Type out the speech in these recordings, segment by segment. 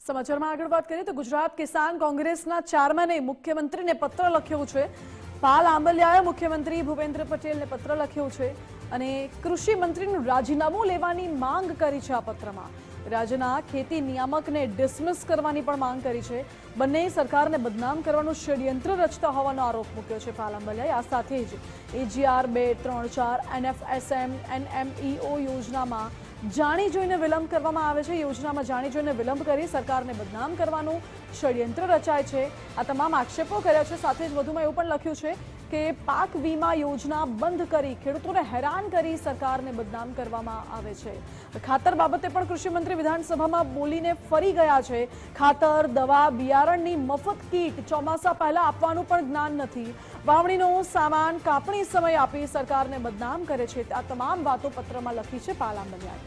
સમાચારમાં આગળ વાત કરીએ તો ગુજરાત કિસાન કોંગ્રેસના ચેરમેને મુખ્યમંત્રીને પત્ર લખ્યો છે। પાલ આંબલિયાએ મુખ્યમંત્રી ભૂપેન્દ્ર પટેલને પત્ર લખ્યો છે અને કૃષિ મંત્રીનું રાજીનામું લેવાની માંગ કરી છે। આ પત્રમાં રાજ્યના ખેતી નિયામકને ડિસમિસ કરવાની પણ માંગ કરી છે। બંને સરકારને બદનામ કરવાનું ષડયંત્ર રચતા હોવાનો આરોપ મૂક્યો છે પાલ આંબલિયાએ। આ સાથે જ AGR 234 NFSM NMEO યોજનામાં જાણી જોઈને વિલંબ કરવામાં આવે છે। યોજનામાં જાણી જોઈને વિલંબ કરી સરકારને બદનામ કરવાનું ષડયંત્ર રચાય છે। આ તમામ આક્ષેપો કર્યા છે। સાથે જ વધુમાં એવું પણ લખ્યું છે કે પાક વીમા યોજના બંધ કરી ખેડૂતોને હેરાન કરી સરકારને બદનામ કરવામાં આવે છે। ખાતર બાબતે પણ કૃષિ મંત્રી વિધાનસભામાં બોલીને ફરી ગયા છે। ખાતર, દવા, બિયારણની મફત કીટ ચોમાસા પહેલા આપવાનું પણ જ્ઞાન નથી। વાવણીનો સામાન કાપણી સમય આપી સરકારને બદનામ કરે છે। આ તમામ વાતો પત્રમાં લખી છે પાલ આંબલિયાએ।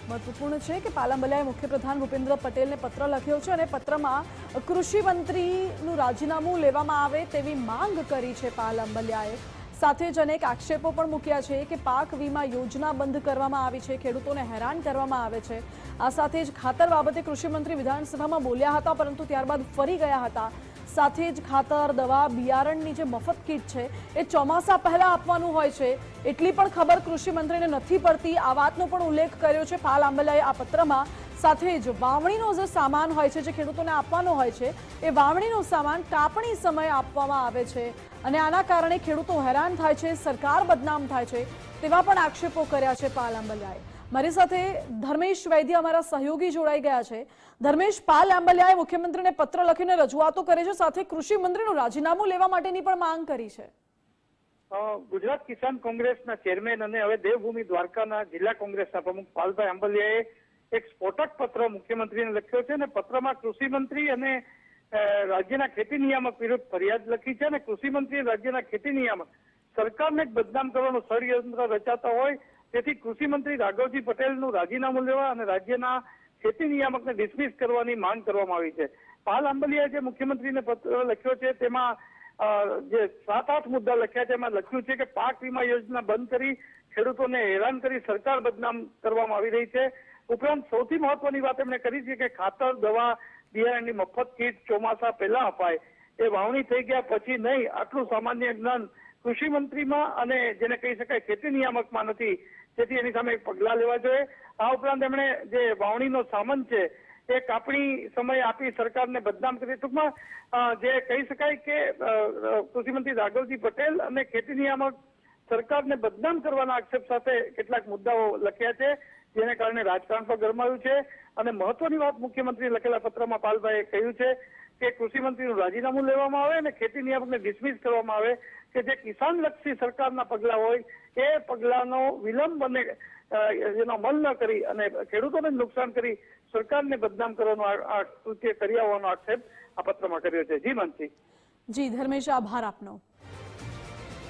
મહત્વપૂર્ણ છે કે પાલ આંબલિયાએ મુખ્યપ્રધાન ભૂપેન્દ્ર પટેલને પત્ર લખ્યો છે અને પત્રમાં કૃષિ મંત્રીનું રાજીનામું લેવામાં આવે તેવી માંગ કરી છે પાલ આંબલિયાએ। સાથે જ અનેક આક્ષેપો પણ મૂક્યા છે કે પાક વીમા યોજના બંધ કરવામાં આવી છે, ખેડૂતોને હેરાન કરવામાં આવે છે। આ સાથે જ ખાતર બાબતે કૃષિ મંત્રી વિધાનસભામાં બોલ્યા હતા પરંતુ ત્યારબાદ ફરી ગયા હતા। સાથે જ ખાતર, દવા, બિયારણની જે મફત કીટ છે એ ચોમાસા પહેલા આપવાનું હોય છે એટલી પણ ખબર કૃષિ મંત્રીને નથી પડતી। આ વાતનો પણ ઉલ્લેખ કર્યો છે પાલ આંબલિયાએ આ પત્રમાં। સાથે જ વાવણીનો જે સામાન હોય છે જે ખેડૂતોને આપવાનો હોય છે એ વાવણીનો સામાન કાપણી સમયે આપવામાં આવે છે અને આના કારણે ખેડૂતો હેરાન થાય છે, સરકાર બદનામ થાય છે તેવા પણ આક્ષેપો કર્યા છે પાલ આંબલિયાએ। મારી સાથે ધર્મેશ વૈદ્ય અમારા સહયોગી જોડાઈ ગયા છે। ધર્મેશ, પાલ આંબલિયાએ મુખ્યમંત્રીને પત્ર લખીને રજૂઆતો કરી છે, સાથે કૃષિ મંત્રીનું રાજીનામું લેવા માટેની પણ માંગ કરી છે। ગુજરાત કિસાન કોંગ્રેસના ચેરમેન અને હવે દેવભૂમિ દ્વારકાના જિલ્લા કોંગ્રેસના પ્રમુખ પાલભાઈ આંબલિયાએ એક સ્ફોટક પત્ર મુખ્યમંત્રીને લખ્યો છે અને પત્રમાં કૃષિ મંત્રી અને રાજ્યના ખેતી નિયામક વિરુદ્ધ ફરિયાદ લખી છે અને કૃષિ મંત્રી રાજ્યના ખેતી નિયામક સરકારને જ બદનામ કરવાનું ષડયંત્ર રચાતા હોય તેથી કૃષિ મંત્રી રાઘવજી પટેલનું રાજીનામું લેવા અને રાજ્યના ખેતી નિયામકને ડિસમિસ કરવાની માંગ કરવામાં આવી છે। પાલ આંબલિયાએ જે મુખ્યમંત્રીને પત્ર લખ્યો છે તેમાં જે 7-8 મુદ્દા લખ્યા છે એમાં લખ્યું છે કે પાક વીમા યોજના બંધ કરી ખેડૂતોને હેરાન કરી સરકાર બદનામ કરવામાં આવી રહી છે। ઉપરાંત સૌથી મહત્વની વાત એમણે કરી છે કે ખાતર, દવા, બિયારણની મફત કીટ ચોમાસા પહેલા અપાય, એ વાવણી થઈ ગયા પછી નહીં, આટલું સામાન્ય જ્ઞાન કૃષિ મંત્રીમાં અને જેને કહી શકાય ખેતી નિયામકમાં નથી, જેથી એની સામે પગલાં લેવા જોઈએ। આ ઉપરાંત એમણે જે વાવણીનો સામાન છે એ કાપણી સમય આપી સરકારને બદનામ કરી, ટૂંકમાં જે કહી શકાય કે કૃષિમંત્રી રાઘવજી પટેલ અને ખેતી નિયામક સરકારને બદનામ કરવાના આક્ષેપ સાથે કેટલાક મુદ્દાઓ લખ્યા છે જેને કારણે રાજકારણ પર ગરમાયું છે। અને મહત્વની વાત મુખ્યમંત્રી લખેલા પત્રમાં પાલભાઈએ કહ્યું છે કે કૃષિ મંત્રીનું રાજીનામું લેવામાં આવે અને ખેતી નિયામકને ડિસમિસ કરવામાં આવે કે જે કિસાન લક્ષી સરકારના પગલા હોય એ પગલાનો વિલંબ અને એનો અમલ ન કરી અને ખેડૂતોને નુકસાન કરી સરકારને બદનામ કરવાનો આ કૃત્ય કર્યા હોવાનો આક્ષેપ આ પત્રમાં કર્યો છે। જી માનસી। જી ધર્મેશ, આભાર આપનો।